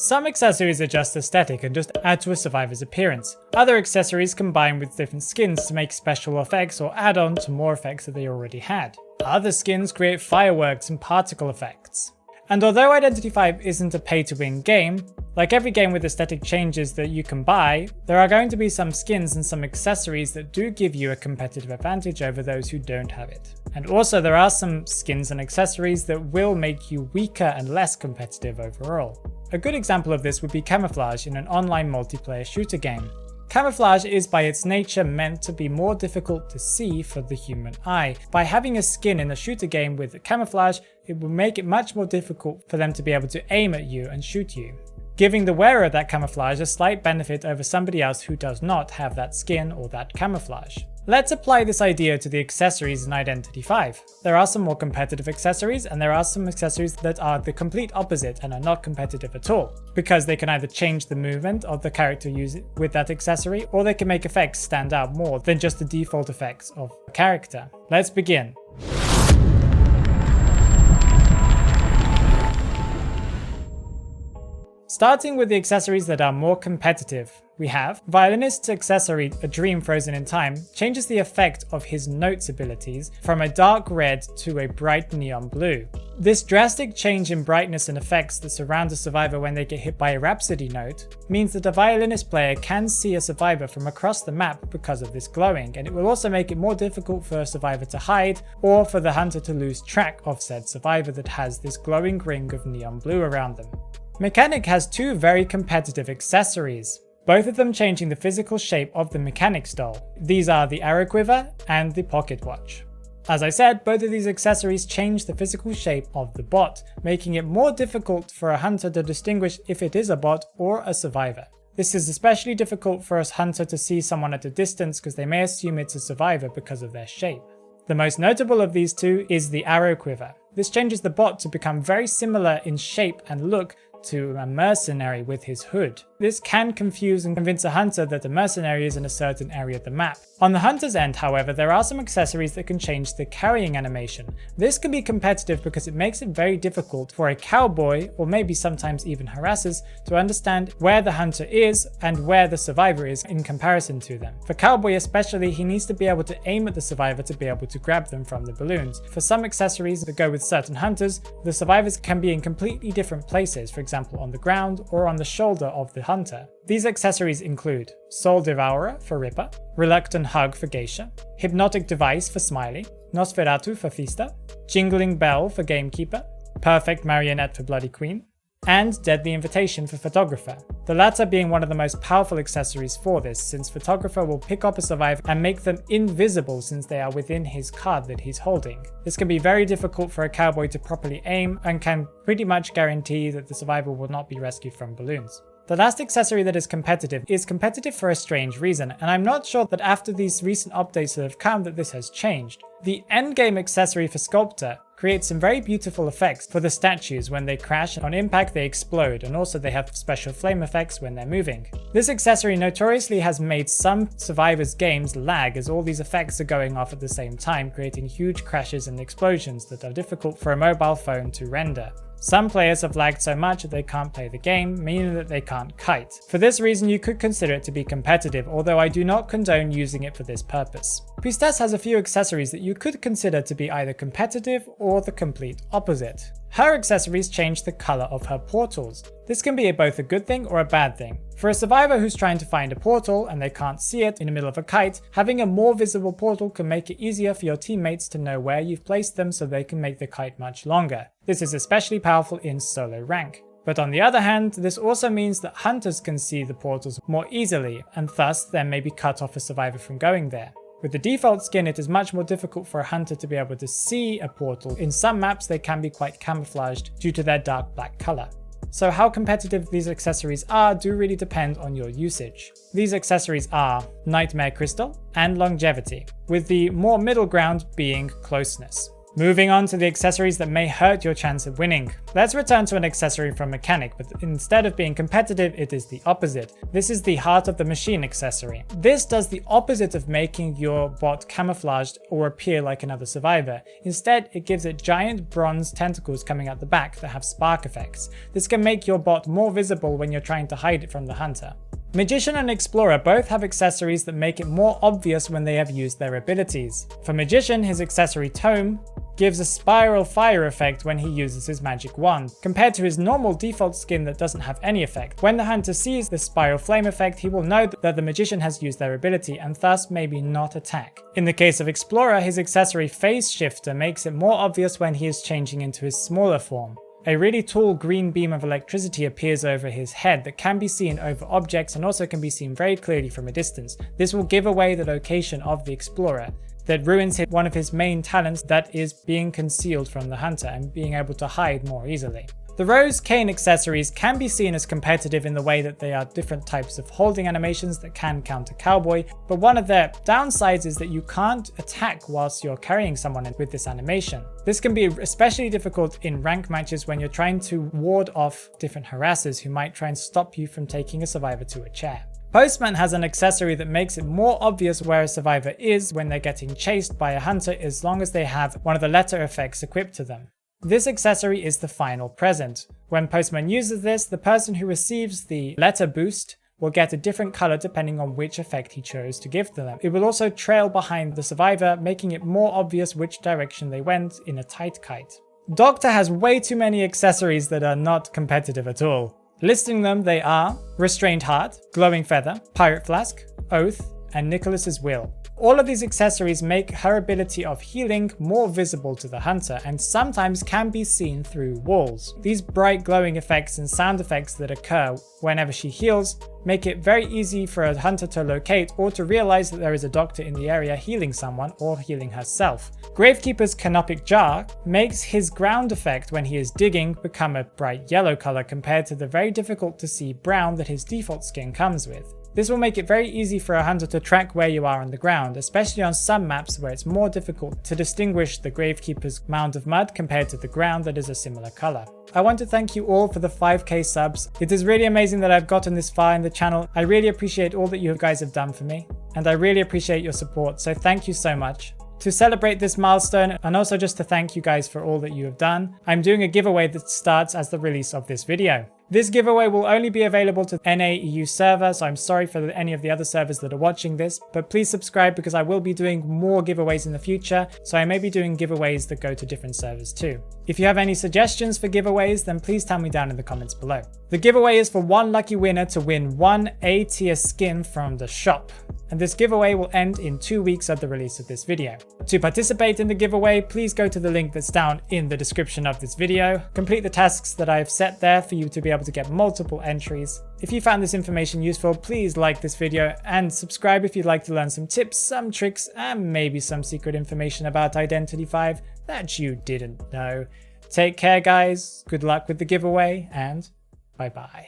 Some accessories are just aesthetic and just add to a survivor's appearance. Other accessories combine with different skins to make special effects or add on to more effects that they already had. Other skins create fireworks and particle effects. And although Identity V isn't a pay-to-win game, like every game with aesthetic changes that you can buy, there are going to be some skins and some accessories that do give you a competitive advantage over those who don't have it. And also there are some skins and accessories that will make you weaker and less competitive overall. A good example of this would be camouflage in an online multiplayer shooter game. Camouflage is by its nature meant to be more difficult to see for the human eye. By having a skin in a shooter game with camouflage, it will make it much more difficult for them to be able to aim at you and shoot you, giving the wearer of that camouflage a slight benefit over somebody else who does not have that skin or that camouflage. Let's apply this idea to the accessories in Identity V. There are some more competitive accessories, and there are some accessories that are the complete opposite and are not competitive at all, because they can either change the movement of the character using with that accessory, or they can make effects stand out more than just the default effects of the character. Let's begin. Starting with the accessories that are more competitive, we have Violinist's accessory, A Dream Frozen in Time, changes the effect of his notes abilities from a dark red to a bright neon blue. This drastic change in brightness and effects that surround a survivor when they get hit by a Rhapsody note means that a violinist player can see a survivor from across the map because of this glowing, and it will also make it more difficult for a survivor to hide or for the hunter to lose track of said survivor that has this glowing ring of neon blue around them. Mechanic has two very competitive accessories, both of them changing the physical shape of the Mechanic's doll. These are the Arrow Quiver and the Pocket Watch. As I said, both of these accessories change the physical shape of the bot, making it more difficult for a hunter to distinguish if it is a bot or a survivor. This is especially difficult for a hunter to see someone at a distance because they may assume it's a survivor because of their shape. The most notable of these two is the Arrow Quiver. This changes the bot to become very similar in shape and look to a mercenary with his hood. This can confuse and convince a hunter that the mercenary is in a certain area of the map. On the hunter's end, however, there are some accessories that can change the carrying animation. This can be competitive because it makes it very difficult for a cowboy, or maybe sometimes even harassers, to understand where the hunter is and where the survivor is in comparison to them. For cowboy especially, he needs to be able to aim at the survivor to be able to grab them from the balloons. For some accessories that go with certain hunters, the survivors can be in completely different places, for example on the ground or on the shoulder of the hunter. These accessories include Soul Devourer for Ripper, Reluctant Hug for Geisha, Hypnotic Device for Smiley, Nosferatu for Fista, Jingling Bell for Gamekeeper, Perfect Marionette for Bloody Queen, and Deadly Invitation for Photographer, the latter being one of the most powerful accessories for this, since Photographer will pick up a survivor and make them invisible since they are within his card that he's holding. This can be very difficult for a cowboy to properly aim and can pretty much guarantee that the survivor will not be rescued from balloons. The last accessory that is competitive for a strange reason, and I'm not sure that after these recent updates that have come that this has changed. The endgame accessory for Sculptor creates some very beautiful effects for the statues. When they crash, on impact they explode, and also they have special flame effects when they're moving. This accessory notoriously has made some survivors' games lag as all these effects are going off at the same time, creating huge crashes and explosions that are difficult for a mobile phone to render. Some players have lagged so much that they can't play the game, meaning that they can't kite. For this reason, you could consider it to be competitive, although I do not condone using it for this purpose. Priestess has a few accessories that you could consider to be either competitive or the complete opposite. Her accessories change the color of her portals. This can be both a good thing or a bad thing. For a survivor who's trying to find a portal and they can't see it in the middle of a kite, having a more visible portal can make it easier for your teammates to know where you've placed them so they can make the kite much longer. This is especially powerful in solo rank. But on the other hand, this also means that hunters can see the portals more easily, and thus there may be cut off a survivor from going there. With the default skin, it is much more difficult for a hunter to be able to see a portal. In some maps, they can be quite camouflaged due to their dark black color. So how competitive these accessories are do really depend on your usage. These accessories are Nightmare Crystal and Longevity, with the more middle ground being Closeness. Moving on to the accessories that may hurt your chance of winning. Let's return to an accessory from Mechanic, but instead of being competitive, it is the opposite. This is the Heart of the Machine accessory. This does the opposite of making your bot camouflaged or appear like another survivor. Instead, it gives it giant bronze tentacles coming out the back that have spark effects. This can make your bot more visible when you're trying to hide it from the hunter. Magician and Explorer both have accessories that make it more obvious when they have used their abilities. For Magician, his accessory Tome gives a spiral fire effect when he uses his magic wand, compared to his normal default skin that doesn't have any effect. When the hunter sees the spiral flame effect, he will know that the Magician has used their ability and thus maybe not attack. In the case of Explorer, his accessory Phase Shifter makes it more obvious when he is changing into his smaller form. A really tall green beam of electricity appears over his head that can be seen over objects and also can be seen very clearly from a distance. This will give away the location of the Explorer. That ruins one of his main talents, that is being concealed from the hunter and being able to hide more easily. The Rose Cane accessories can be seen as competitive in the way that they are different types of holding animations that can counter Cowboy, but one of their downsides is that you can't attack whilst you're carrying someone with this animation. This can be especially difficult in rank matches when you're trying to ward off different harassers who might try and stop you from taking a survivor to a chair. Postman has an accessory that makes it more obvious where a survivor is when they're getting chased by a hunter as long as they have one of the letter effects equipped to them. This accessory is the Final Present. When Postman uses this, the person who receives the letter boost will get a different color depending on which effect he chose to give to them. It will also trail behind the survivor, making it more obvious which direction they went in a tight kite. Doctor has way too many accessories that are not competitive at all. Listing them, they are Restrained Heart, Glowing Feather, Pirate Flask, Oath, and Nicholas's Will. All of these accessories make her ability of healing more visible to the hunter and sometimes can be seen through walls. These bright glowing effects and sound effects that occur whenever she heals make it very easy for a hunter to locate or to realize that there is a doctor in the area healing someone or healing herself. Gravekeeper's Canopic Jar makes his ground effect when he is digging become a bright yellow color compared to the very difficult to see brown that his default skin comes with. This will make it very easy for a hunter to track where you are on the ground, especially on some maps where it's more difficult to distinguish the Gravekeeper's mound of mud compared to the ground that is a similar color. I want to thank you all for the 5k subs. It is really amazing that I've gotten this far in the channel. I really appreciate all that you guys have done for me, and I really appreciate your support, so thank you so much. To celebrate this milestone, and also just to thank you guys for all that you have done, I'm doing a giveaway that starts as the release of this video. This giveaway will only be available to NA EU server, so I'm sorry for any of the other servers that are watching this, but please subscribe because I will be doing more giveaways in the future, so I may be doing giveaways that go to different servers too. If you have any suggestions for giveaways, then please tell me down in the comments below. The giveaway is for one lucky winner to win one A tier skin from the shop, and this giveaway will end in 2 weeks of the release of this video. To participate in the giveaway, please go to the link that's down in the description of this video, complete the tasks that I've set there for you to be able to get multiple entries. If you found this information useful, please like this video and subscribe if you'd like to learn some tips, some tricks, and maybe some secret information about Identity V that you didn't know. Take care guys, good luck with the giveaway, and bye bye.